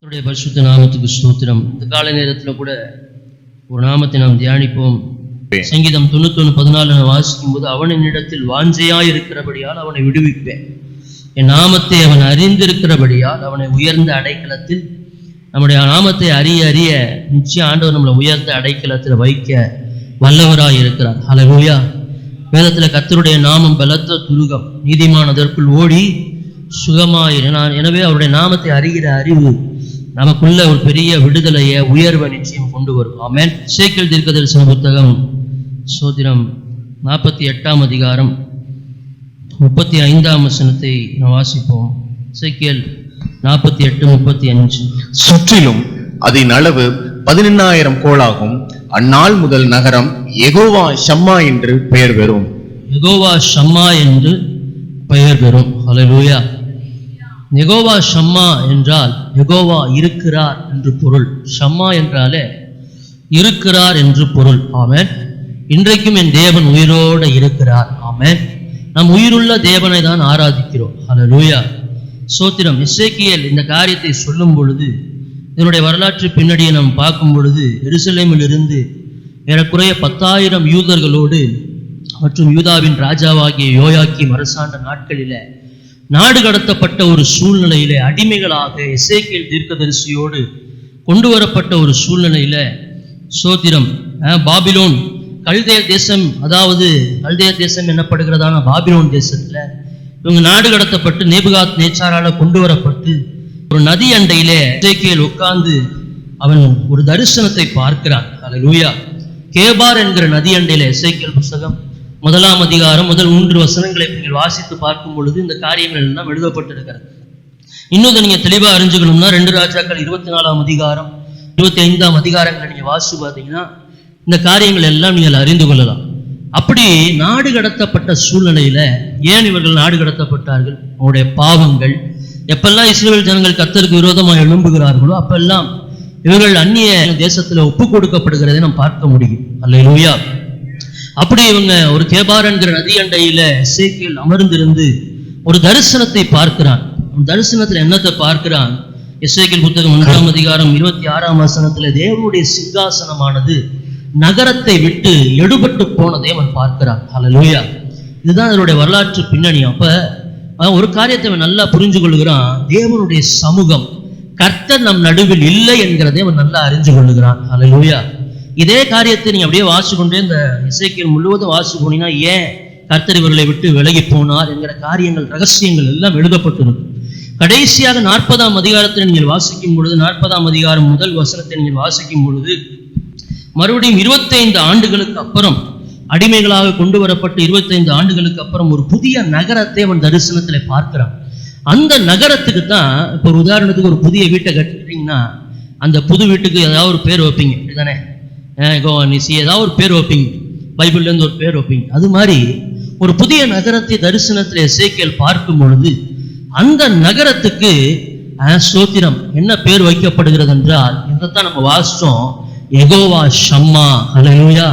கர்த்தருடைய பரிசுத்த நாமத்துக்கு ஸ்தோத்திரம். இந்த காலை நேரத்தில் கூட ஒரு நாமத்தை நாம் தியானிப்போம். சங்கீதம் 91:14 வாசிக்கும் போது, அவன் என்னிடத்தில் வாஞ்சையாய் இருக்கிறபடியால் அவனை விடுவிப்பேன், என் நாமத்தை அவன் அறிந்திருக்கிறபடியால் அவனை உயர்ந்த அடைக்கலத்தில். நம்முடைய நாமத்தை அறிய அறிய நிச்சயம் ஆண்டவர் நம்மளை உயர்ந்த அடைக்கலத்தில் வைக்க வல்லவராய் இருக்கிறார். ஹல்லேலூயா. வேதத்தில் கர்த்தருடைய நாமம் பலத்த துருகம், நீதிமான் அதற்குள் ஓடி சுகமாயிரு. எனவே அவருடைய நாமத்தை அறிகிற அறிவு நமக்குள்ள ஒரு பெரிய விடுதலையை, உயர்வை நிச்சயம் கொண்டு வரும். ஆமென். எசேக்கியேல் தீர்க்கதரிசன புத்தகம் சோதிரம் 48 அதிகாரம் 35 வசனத்தை நாம் வாசிப்போம். எசேக்கியேல் 48:35. சுற்றிலும் அதன் அளவு 18,000 கோலாகும். அந்நாள் முதல் நகரம் யெகோவா ஷம்மா என்று பெயர் பெறும். யெகோவா ஷம்மா என்று பெயர் பெறும். ஹல்லேலூயா. யெகோவா ஷம்மா என்றால் யெகோவா இருக்கிறார் என்று பொருள். ஷம்மா என்றாலே இருக்கிறார் என்று பொருள். ஆமென். இன்றைக்கும் என் தேவன் உயிரோடு இருக்கிறார். ஆமென். நாம் உயிருள்ள தேவனை தான் ஆராதிக்கிறோம். ஹல்லேலூயா. சோத்திரம். எசேக்கியேல் இந்த காரியத்தை சொல்லும் பொழுது, இதனுடைய வரலாற்று பின்னணியை நாம் பார்க்கும் பொழுது, எருசலேமில் இருந்து ஏறக்குறைய 10,000 யூதர்களோடு மற்றும் யூதாவின் ராஜாவாகிய யோயாக்கீம் அரசாண்ட நாட்களில நாடு கடத்தப்பட்ட ஒரு சூழ்நிலையில, அடிமைகளாக எசேக்கியேல் தீர்க்கதரிசியோடு கொண்டு வரப்பட்ட ஒரு சூழ்நிலையில, சோத்திரம், பாபிலோன் கல்தேய தேசம், அதாவது கல்தேய தேசம் என்னப்படுகிறதான பாபிலோன் தேசத்துல இவங்க நாடு கடத்தப்பட்டு நேபுகாத் நேச்சாரால கொண்டு வரப்பட்டு ஒரு நதி அண்டையிலே எசேக்கியேல் உட்கார்ந்து அவன் ஒரு தரிசனத்தை பார்க்கிறான். ஹல்லேலூயா. கேபார் என்கிற நதி அண்டையில எசேக்கியேல் புத்தகம் 1 அதிகாரம் முதல் 3 வசனங்களை நீங்கள் வாசித்து பார்க்கும் பொழுது இந்த காரியங்கள் எல்லாம் எழுதப்பட்டிருக்கிறது. இன்னும் நீங்க தெளிவா அறிஞ்சுக்கணும்னா 2 ராஜாக்கள் 24 அதிகாரம் 25 அதிகாரங்களை நீங்க வாசித்து பார்த்தீங்கன்னா இந்த காரியங்கள் எல்லாம் நீங்கள் அறிந்து கொள்ளலாம். அப்படி நாடு கடத்தப்பட்ட சூழ்நிலையில, ஏன் இவர்கள் நாடு கடத்தப்பட்டார்கள்? அவருடைய பாவங்கள். எப்பெல்லாம் இஸ்ரவேல் ஜனங்கள் கர்த்தருக்கு விரோதமாக எழும்புகிறார்களோ அப்பெல்லாம் இவர்கள் அந்நிய தேசத்துல ஒப்பு கொடுக்கப்படுகிறதை நாம் பார்க்க முடியும். அல்லேலூயா. அப்படி இவங்க ஒரு கேபார் என்கிற நதி அண்டையில எசேக்கியேல் அமர்ந்திருந்து ஒரு தரிசனத்தை பார்க்கிறான். தரிசனத்துல என்னத்தை பார்க்கிறான்? எசேக்கியேல் புத்தகம் 1 அதிகாரம் 26 வசனத்துல தேவனுடைய சிங்காசனமானது நகரத்தை விட்டு எடுபட்டு போனதை அவன் பார்க்கிறான். ஹல்லேலூயா. இதுதான் அதனுடைய வரலாற்று பின்னணி. அப்ப ஒரு காரியத்தை அவன் நல்லா புரிஞ்சு கொள்கிறான். தேவனுடைய சமூகம், கர்த்தர் நம் நடுவில் இல்லை என்கிறதை அவன் நல்லா அறிஞ்சு கொள்ளுகிறான். ஹல்லேலூயா. இதே காரியத்தை நீங்க அப்படியே வாசிக்கொண்டே இந்த எசேக்கியேல் முழுவதும் வாசிச்சு போனீங்கன்னா, ஏன் கர்த்தர் இவர்களை விட்டு விலகி போனார் என்கிற காரியங்கள், ரகசியங்கள் எல்லாம் எழுதப்பட்டிருக்கு. கடைசியாக 40 அதிகாரத்தை நீங்கள் வாசிக்கும் பொழுது, 40 அதிகாரம் முதல் வசனத்தை நீங்கள் வாசிக்கும் பொழுது, மறுபடியும் 25 ஆண்டுகளுக்கு அப்புறம், அடிமைகளாக கொண்டு வரப்பட்ட 25 ஆண்டுகளுக்கு அப்புறம் ஒரு புதிய நகரத்தை அவன் தரிசனத்துல பார்க்கிறான். அந்த நகரத்துக்கு தான், இப்போ ஒரு உதாரணத்துக்கு ஒரு புதிய வீட்டை கட்டுறீங்கன்னா அந்த புது வீட்டுக்கு ஏதாவது ஒரு பேர் வைப்பீங்க, அப்படிதானே? ஏதாவது ஒரு பேர் வைப்பீங்க, பைபிள்ல இருந்து ஒரு பேர் வைப்பீங்க. அது மாதிரி ஒரு புதிய நகரத்தை தரிசனத்துல எசேக்கியேல் பார்க்கும் பொழுது அந்த நகரத்துக்கு சோத்திரம் என்ன பேர் வைக்கப்படுகிறது என்றால், இதைத்தான் நம்ம வாசிச்சோம், யெகோவா ஷம்மா. ஹல்லேலூயா.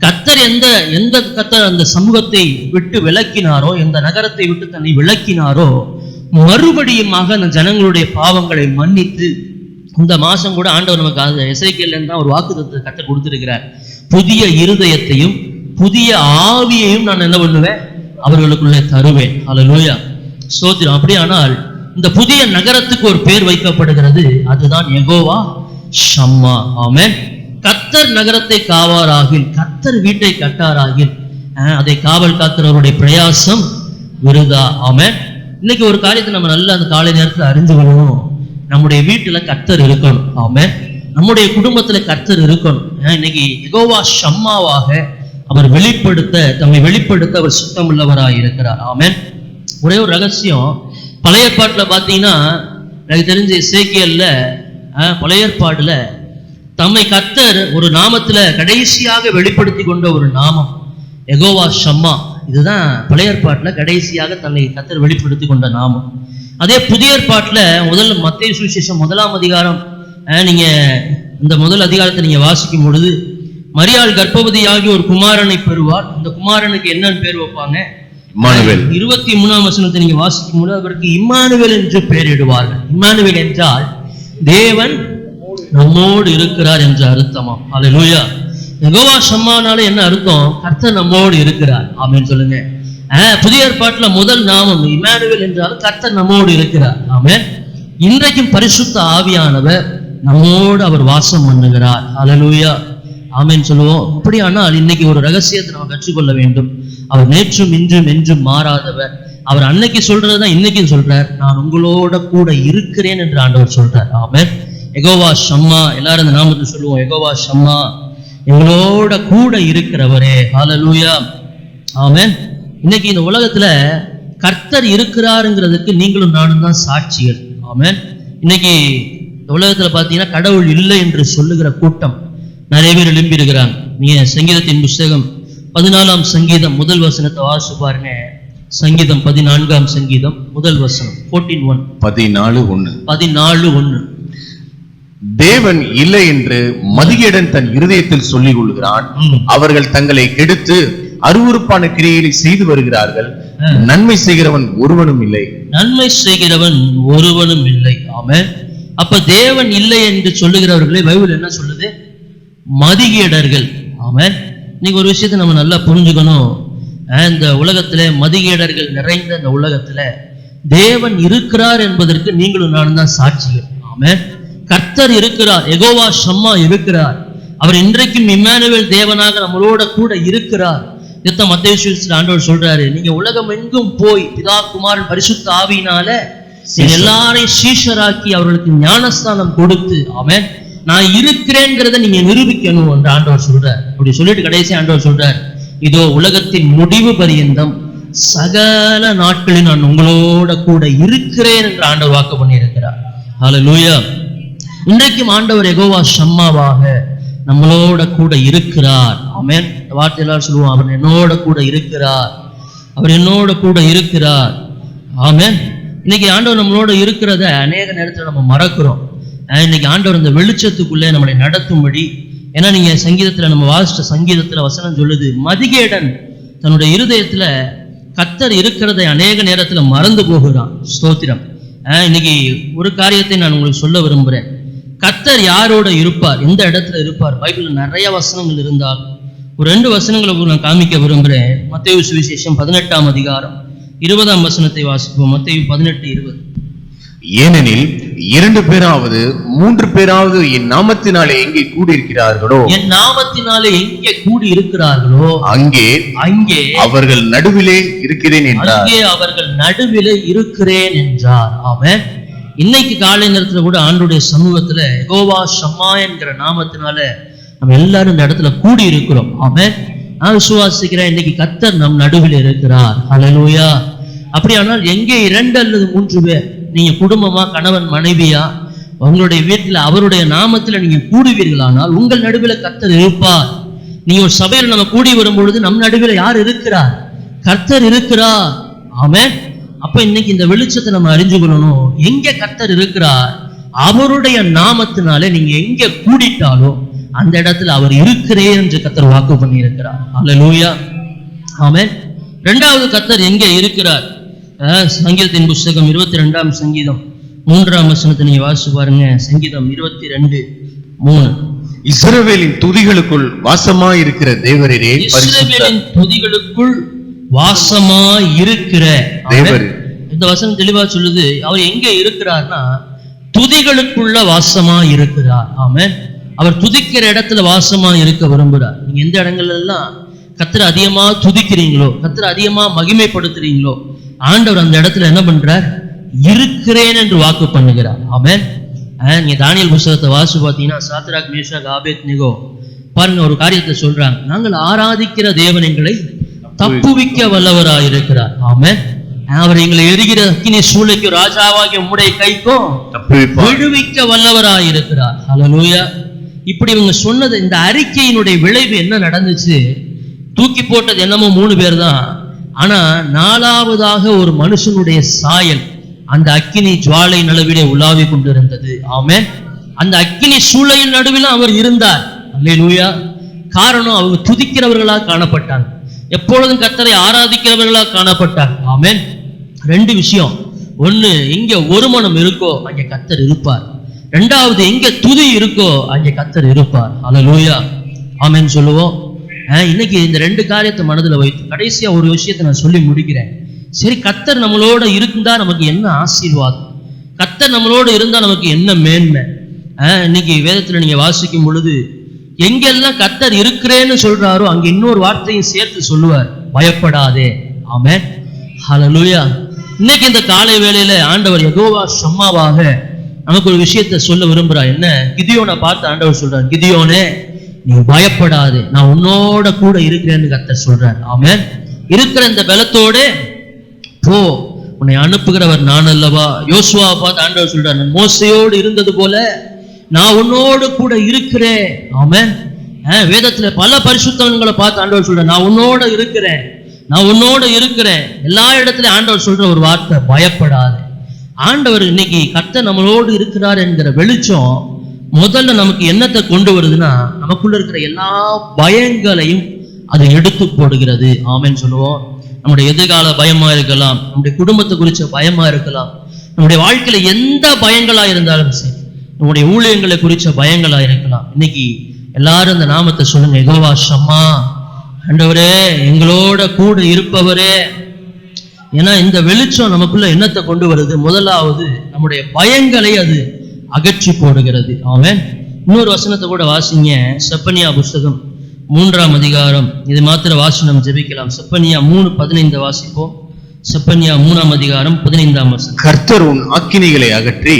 கர்த்தர் எந்த கர்த்தர் அந்த சமூகத்தை விட்டு விலக்கினாரோ, எந்த நகரத்தை விட்டு தன்னை விலக்கினாரோ, மறுபடியுமாக அந்த ஜனங்களுடைய பாவங்களை மன்னித்து, இந்த மாசம் கூட ஆண்டவர் நமக்கு எசேக்கியேல்ல தான் ஒரு வாக்குத்தத்தத்தை கர்த்தர் கொடுத்திருக்கிறார். புதிய இருதயத்தையும் புதிய ஆவியையும் நான் என்ன பண்ணுவேன்? அவர்களுக்குள்ளே தருவேன். ஹல்லேலூயா. ஸ்தோத்திரம். அப்படியானால் இந்த புதிய நகரத்துக்கு ஒரு பேர் வைக்கப்படுகிறது, அதுதான் யெகோவா ஷம்மா. ஆமென். கர்த்தர் நகரத்தை காவாராகில், கர்த்தர் வீட்டை கட்டாராகில், அதை காவல் காக்கிறவருடைய பிரயாசம் விருதா. ஆமென். இன்னைக்கு ஒரு காரியத்தை நம்ம நல்லா அந்த காலை நேரத்தில் அறிந்து கொள்ளணும். நம்முடைய வீட்டுல கர்த்தர் இருக்கணும். ஆமென். நம்முடைய குடும்பத்துல கர்த்தர் இருக்கணும். இன்னைக்கு யெகோவா ஷம்மாவாக அவர் தம்மை வெளிப்படுத்த அவர் சுத்தம் உள்ளவராக இருக்கிறார். ஆமென். ஒரே ஒரு ரகசியம், பழைய ஏற்பாட்டுல பாத்தீங்கன்னா, எனக்கு தெரிஞ்ச எசேக்கியேல்ல பழைய ஏற்பாடுல தம்மை கர்த்தர் ஒரு நாமத்துல கடைசியாக வெளிப்படுத்தி கொண்ட ஒரு நாமம் யெகோவா ஷம்மா. இதுதான் பழைய ஏற்பாட்டுல கடைசியாக தன்னை கர்த்தர் வெளிப்படுத்தி கொண்ட நாமம். அதே புதிய ஏற்பாட்டுல மத்தேயு சுவிசேஷம் 1 அதிகாரம், நீங்க இந்த 1 அதிகாரத்தை நீங்க வாசிக்கும் பொழுது, மரியாள் கர்ப்பவதியாகி ஒரு குமாரனை பெறுவார். இந்த குமாரனுக்கு என்னன்னு பேர் வைப்பாங்க? 23 வசனத்தை நீங்க வாசிக்கும் பொழுது அவருக்கு இம்மானுவேல் என்று பெயரிடுவார்கள். இம்மானுவேல் என்றால் தேவன் நம்மோடு இருக்கிறார் என்ற அர்த்தமாம். அல்லேலூயா. யெகோவா ஷம்மானால என்ன அர்த்தம்? கர்த்தர் நம்மோடு இருக்கிறார். ஆமென் சொல்லுங்க. புதிய ஏற்பாட்டுல முதல் நாமம் இம்மானுவேல் என்றாலும் கர்த்தர் நம்மோடு இருக்கிறார். ஆமென். இன்றைக்கும் பரிசுத்த ஆவியானவர் நம்மோடு அவர் வாசம் பண்ணுகிறார். அல்லேலூயா. ஆமென் சொல்லுவோம். அப்படியானால் இன்னைக்கு ஒரு ரகசியத்தை நம்ம கற்றுக்கொள்ள வேண்டும். அவர் நேற்றும் இன்றும் என்றும் மாறாதவர். அவர் அன்னைக்கு சொல்றதுதான் இன்னைக்கும் சொல்றார். நான் உங்களோட கூட இருக்கிறேன் என்று ஆண்டவர் சொல்றார். ஆமென். யெகோவா ஷம்மா, எல்லாரும் இந்த நாமத்தை சொல்லுவோம். யெகோவா ஷம்மா, எங்களோட கூட இருக்கிறவரே. ஹல்லேலூயா. ஆமென். இன்னைக்கு இந்த உலகத்துல கர்த்தர் இருக்கிறாருங்கிறதுக்கு நீங்களும் நானும் தான் சாட்சிகள். ஆமென். இன்னைக்கு இந்த உலகத்துல பாத்தீங்கன்னா கடவுள் இல்லை என்று சொல்லுகிற கூட்டம் நிறைய பேர் எழும்பி இருக்கிறாங்க. நீங்க சங்கீதத்தின் புஸ்தகம் 14ஆம் சங்கீதம் முதல் வசனத்தை வாசிச்சு பாருங்க. சங்கீதம் 14ஆம் சங்கீதம் முதல் வசனம் 14:1. 14:1. தேவன் இல்லை என்று மதிகேடன் தன் இருதயத்தில் சொல்லிக் கொள்கிறான். அவர்கள் தங்களை கெடுத்து அருவருப்பான கிரியைகளை செய்து வருகிறார்கள். நன்மை செய்கிறவன் ஒருவனும் இல்லை. நன்மை செய்கிறவன் ஒருவனும் இல்லை. ஆமென். அப்ப தேவன் இல்லை என்று சொல்லுகிறவர்களை பைபிள் என்ன சொல்லுது? மதிகேடர்கள். ஆமென். இன்னைக்கு ஒரு விஷயத்தை நம்ம நல்லா புரிஞ்சுக்கணும். இந்த உலகத்துல மதிகேடர்கள் நிறைந்த இந்த உலகத்துல தேவன் இருக்கிறார் என்பதற்கு நீங்களும் நானும் தான் சாட்சிகள். ஆமென். கர்த்தர் இருக்கிறார். யெகோவா ஷம்மா இருக்கிறார். அவர் இன்றைக்கும் இம்மானுவேல் தேவனாக நம்மளோட கூட இருக்கிறார். இத மத்தேயு சுவிசேஷத்துல ஆண்டவர் சொல்றாரு, நீங்க உலகம் எங்கும் போய் பிதா குமாரன் பரிசுத்த ஆவியினால எல்லாரையும் சீஷராக்கி அவர்களுக்கு ஞானஸ்தானம் கொடுத்து, ஆமென், நான் இருக்கிறேங்கிறத நீங்க நிரூபிக்கணும் என்று ஆண்டவர் சொல்றார். அப்படி சொல்லிட்டு கடைசி ஆண்டவர் சொல்றார், இதோ உலகத்தின் முடிவு பரியந்தம் சகல நாட்களில் நான் உங்களோட கூட இருக்கிறேன் என்று ஆண்டவர் வாக்கு பண்ணி இருக்கிறார். ஹல்லேலூயா. இன்றைக்கும் ஆண்டவர் யெகோவா ஷம்மாவாக நம்மளோட கூட இருக்கிறார். ஆமென். இந்த வார்த்தை எல்லாரும் சொல்லுவோம், அவர் என்னோட கூட இருக்கிறார், அவர் என்னோட கூட இருக்கிறார். ஆமென். இன்னைக்கு ஆண்டவர் நம்மளோட இருக்கிறத அநேக நேரத்தில் நம்ம மறக்கிறோம். இன்னைக்கு ஆண்டவர் இந்த வெளிச்சத்துக்குள்ளே நம்மளை நடத்தும்படி, ஏன்னா நீங்க சங்கீதத்துல நம்ம வாசிச்ச சங்கீதத்துல வசனம் சொல்லுது, மதிகேடன் தன்னுடைய இருதயத்துல கர்த்தர் இருக்கிறதை அநேக நேரத்துல மறந்து போகிறான். ஸ்தோத்திரம். இன்னைக்கு ஒரு காரியத்தை நான் உங்களுக்கு சொல்ல விரும்புறேன். கர்த்தர் யாரோட இருப்பார், எந்த இடத்துல இருப்பார்? பைபிள்ல நிறைய வசனங்கள் இருந்தால் ஒரு 2 வசனங்களை நான் காமிக்க விரும்புறேன். மத்தேயு சுவிசேஷம் 18ஆம் அதிகாரம் 20ஆம் வசனத்தை வாசிப்போம். மத்தேயு 18:20. ஏனெனில் 2 பேராவது 3 பேராவது என் நாமத்தினாலே எங்கே கூடியிருக்கிறார்களோ, என் நாமத்தினாலே எங்கே கூடி இருக்கிறார்களோ அங்கே அவர்கள் நடுவிலே இருக்கிறேன் என்றார். அங்கே அவர்கள் நடுவிலே இருக்கிறேன் என்றார். ஆமென். இன்னைக்கு காலை நேரத்துல கூட ஆண்டவருடைய சமூகத்துல யெகோவா ஷம்மா என்கிற நாமத்தினால நம்ம எல்லாரும் இந்த இடத்துல கூடி இருக்கிறோம். ஆமென். நான் விசுவாசிக்கிறேன், இன்னைக்கு கர்த்தர் நம் நடுவில் இருக்கிறார். ஹல்லேலூயா. அப்படியானால் எங்கே 2 அல்லது 3 பேர், நீங்க குடும்பமா, கணவன் மனைவியா, உங்களுடைய வீட்டுல அவருடைய நாமத்துல நீங்க கூடுவீர்களானால் உங்கள் நடுவில் கர்த்தர் இருப்பார். நீங்க ஒரு சபையில் நம்ம கூடி வரும் பொழுது நம் நடுவில் யார் இருக்கிறார்? கர்த்தர் இருக்கிறார். ஆமென். அப்ப இன்னைக்கு இந்த வெளிச்சத்தை நம்ம அறிஞ்சு கொள்ளணும். எங்க கர்த்தர் இருக்கிறார், அவருடைய நாமத்தினாலே நீங்க எங்க கூடிட்டாலும் அந்த இடத்துல அவர் இருக்கிறேன் என்று கர்த்தர் வாக்கு பண்ணி இருக்கிறார். ஹல்லேலூயா. ஆமென். 2வது கர்த்தர் எங்க இருக்கிறார்? சங்கீதத்தின் புஸ்தகம் 22ஆம் சங்கீதம் 3ஆம் வசனத்தை நீங்க வாசிச்சு பாருங்க. சங்கீதம் 22:3. இஸ்ரவேலின் துதிகளுக்குள் வாசமாய் இருக்கிற தேவரே, இஸ்ரவேலின் துதிகளுக்குள் வாசமாய் இருக்கிற தேவரே. இந்த வசனம் தெளிவா சொல்லுது, அவர் எங்க இருக்கிறார்னா துதிகளுக்குள்ள வாசமாய் இருக்கிறார். ஆமென். அவர் துதிக்கிற இடத்துல வாசமா இருக்க விரும்புகிறார். நீங்க எந்த இடங்கள்ல எல்லாம் கர்த்தரை அதிகமா துதிக்கிறீங்களோ, கர்த்தரை அதிகமா மகிமைப்படுத்துறீங்களோ, ஆண்டவர் அந்த இடத்துல என்ன பண்றார்? இருக்கிறேன் என்று வாக்கு பண்ணுகிறார். ஆமென். நீங்க தானியேல் புத்தகத்தை வாசிச்சு பார்த்தீங்கன்னா சாத்ராக், மேஷாக், ஆபேத்நேகோ பாருங்க, ஒரு காரியத்தை சொல்றாங்க, நாங்கள் ஆராதிக்கிற தேவன் எங்களை தப்புவிக்க வல்லவராயிருக்கிறார். ஆமென். அவர் எங்களை எரிகிற அக்கினி சூளைக்கு ராஜாவாகிய உம்முடைய கைக்கும் விடுவிக்க வல்லவராயிருக்கிறார். ஹல்லேலூயா. இப்படி இவங்க சொன்னது, இந்த அறிக்கையினுடைய விளைவு என்ன நடந்துச்சு? தூக்கி போட்டது என்னமோ 3 பேர் தான். ஆனா 4வதாக ஒரு மனுஷனுடைய சாயல் அந்த அக்கினி ஜுவாலை நடுவிலே உலாவி கொண்டிருந்தது. ஆமென். அந்த அக்கினி சூளையின் நடுவில் அவர் இருந்தார். அல்லேலூயா. காரணம், அவங்க துதிக்கிறவர்களாக காணப்பட்டாங்க, எப்பொழுதும் கர்த்தரை ஆராதிக்கிறவர்களாக காணப்பட்டாங்க. ஆமென். 2 விஷயம். ஒண்ணு, இங்க ஒரு மனம் இருக்கோ அங்கே கர்த்தர் இருப்பார். இரண்டாவது, எங்க துதி இருக்கோ அங்கே கர்த்தர் இருப்பார். ஹல்லேலூயா, ஆமென் சொல்லுவோம். இன்னைக்கு இந்த ரெண்டு காரியத்தை மனதில் வைத்து கடைசியா ஒரு விஷயத்தை நான் சொல்லி முடிக்கிறேன். சரி, கர்த்தர் நம்மளோட இருந்தா நமக்கு என்ன ஆசீர்வாதம், கர்த்தர் நம்மளோட இருந்தா நமக்கு என்ன மேன்மை? இன்னைக்கு வேதத்துல நீங்க வாசிக்கும் பொழுது எங்கெல்லாம் கர்த்தர் இருக்கிறேன்னு சொல்றாரோ அங்க இன்னொரு வார்த்தையும் சேர்த்து சொல்லுவார், பயப்படாதே. ஆமென், ஹல்லேலூயா. இன்னைக்கு இந்த காலை வேளையில ஆண்டவர் யெகோவா ஷம்மாவாக நமக்கு ஒரு விஷயத்தை சொல்ல விரும்புறார். என்ன? கிதியோனை பார்த்து ஆண்டவர் சொல்றார், கிதியோனே நீ பயப்படாதே, நான் உன்னோட கூட இருக்கிறேன்னு கர்த்தர் சொல்றார். ஆமென். இருக்கிற இந்த பலத்தோட போ, உன்னை அனுப்புகிறவர் நான் அல்லவா. யோசுவா பார்த்து ஆண்டவர் சொல்றார், மோசையோடு இருந்தது போல நான் உன்னோடு கூட இருக்கிறேன். ஆமென். வேதத்துல பல பரிசுத்தவன்களை பார்த்து ஆண்டவர் சொல்றார், நான் உன்னோட இருக்கிறேன், நான் உன்னோட இருக்கிறேன். எல்லா இடத்துலயும் ஆண்டவர் சொல்ற ஒரு வார்த்தை, பயப்படாது. ஆண்டவர் இன்னைக்கு கர்த்தர் நம்மளோடு இருக்கிறார் என்கிற வெளிச்சம் முதல்ல நமக்கு என்னத்தை கொண்டு வருதுன்னா, நமக்குள்ள இருக்கிற எல்லா பயங்களையும் அது எடுத்து போடுகிறது. ஆமென் சொல்லுவோம். நம்முடைய எதிர்கால பயமா இருக்கலாம், நம்முடைய குடும்பத்தை குறிச்ச பயமா இருக்கலாம், நம்முடைய வாழ்க்கையில எந்த பயங்களா இருந்தாலும் சரி, நம்முடைய ஊழியங்களை குறிச்ச பயங்களா இருக்கலாம். இன்னைக்கு எல்லாரும் இந்த நாமத்தை சொல்லுங்க, யெகோவா ஷம்மா, ஆண்டவரே எங்களோட கூட இருப்பவரே. ஏன்னா இந்த வெளிச்சம் நமக்குள்ள என்னத்தை கொண்டு வருது? முதலாவது நம்முடைய பயங்களை அது அகற்றி போடுகிறது. ஆமென். இன்னொரு வசனத்தை கூட வாசிங்க, செப்பனியா புஸ்தகம் 3ஆம் அதிகாரம். இது மாத்திர வாசனம் ஜெபிக்கலாம். செப்பனியா 3:15 வாசிப்போம். செப்பனியா 3ஆம் அதிகாரம் 15ஆம் வசனம். கர்த்தர் உன் ஆக்கினைகளை அகற்றி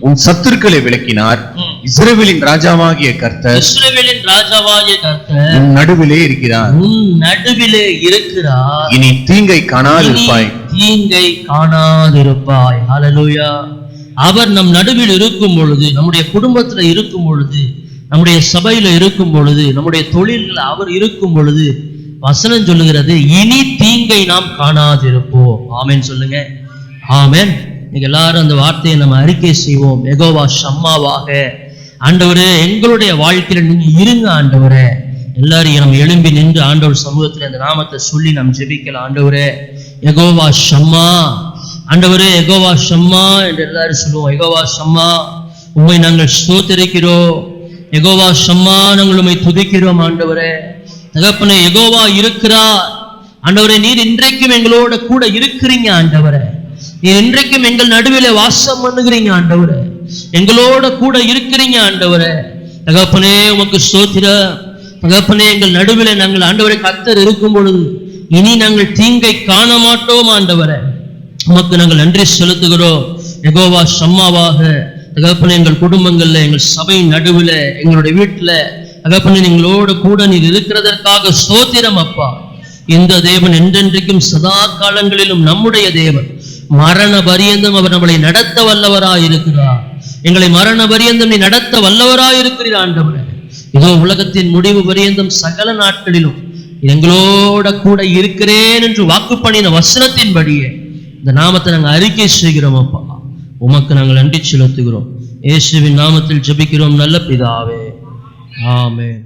உன் சத்துருக்களை விலக்கினார். இஸ்ரவேலின் ராஜாவாகிய கர்த்தர், இஸ்ரவேலின் ராஜாவாகிய கர்த்தர் உன் நடுவிலே இருக்கிறார், உன் நடுவிலே இருக்கிறார். இனி தீங்கை காணாதிருப்பாய், தீங்கை காணாதிருப்பாய். ஹல்லேலூயா. அவர் நம் நடுவில் இருக்கும் பொழுது, நம்முடைய குடும்பத்துல இருக்கும் பொழுது, நம்முடைய சபையில இருக்கும் பொழுது, நம்முடைய தொழில்ல அவர் இருக்கும் பொழுது, வசனம் சொல்லுகிறது, இனி தீங்கை நாம் காணாதிருப்போம். ஆமென் சொல்லுங்க. ஆமென். இன்னைக்கு எல்லாரும் அந்த வார்த்தையை நம்ம அறிக்கை செய்வோம். யெகோவா ஷம்மாவாக ஆண்டவரே எங்களுடைய வாழ்க்கையில நீங்க இருங்க ஆண்டவரே. எல்லாரும் நம்ம எழும்பி நின்று ஆண்டவர் சமூகத்துல இந்த நாமத்தை சொல்லி நாம் ஜெபிக்கலாம். ஆண்டவரே யெகோவா ஷம்மா, ஆண்டவரே யெகோவா ஷம்மா என்று எல்லாரும் சொல்லுவோம். யெகோவா ஷம்மா, உம்மை நாங்கள் ஸ்தோத்திரிக்கிறோம். யெகோவா ஷம்மா, நாங்கள் உம்மை துதிக்கிறோம். ஆண்டவரே தகப்பனே, யெகோவா இருக்கிறார். ஆண்டவரே நீர் இன்றைக்கும் எங்களோட கூட இருக்கிறீங்க. ஆண்டவரே நீர் இன்றைக்கும் எங்கள் நடுவிலே வாசம் பண்ணுகிறீங்க. ஆண்டவரே எங்களோட கூட இருக்கிறீங்க. ஆண்டவரே தகப்பனே உமக்கு ஸ்தோத்திரம். தகப்பனே எங்கள் நடுவிலே நாங்கள் ஆண்டவரே கர்த்தர் இருக்கும் பொழுது இனி நாங்கள் தீங்கை காண மாட்டோம். ஆண்டவரே உமக்கு நாங்கள் நன்றி செலுத்துகிறோம். யெகோவா ஷம்மாவாக தகப்பனே எங்கள் குடும்பங்கள்ல, எங்கள் சபையின் நடுவில், எங்களுடைய வீட்டுல தகப்பனே எங்களோடு கூட நீர் இருக்கிறதற்காக ஸ்தோத்திரம் அப்பா. இந்த தேவன் என்றென்றைக்கும் சதா காலங்களிலும் நம்முடைய தேவன். மரண பரியந்தம் அவர் நம்மளை நடத்த வல்லவராய் இருக்கிறார். எங்களை மரண பரியந்தம் நீ நடத்த வல்லவராய் இருக்கிறீர். ஆண்டவரே இதோ உலகத்தின் முடிவு பரியந்தம் சகல நாட்களிலும் எங்களோட கூட இருக்கிறேன் என்று வாக்கு பண்ணின வசனத்தின்படியே இந்த நாமத்தை நாங்கள் அறிக்கை செய்கிறோம் அப்பா. உமக்கு நாங்கள் நன்றி செலுத்துகிறோம். இயேசுவின் நாமத்தில் ஜெபிக்கிறோம் நல்ல பிதாவே, ஆமென்.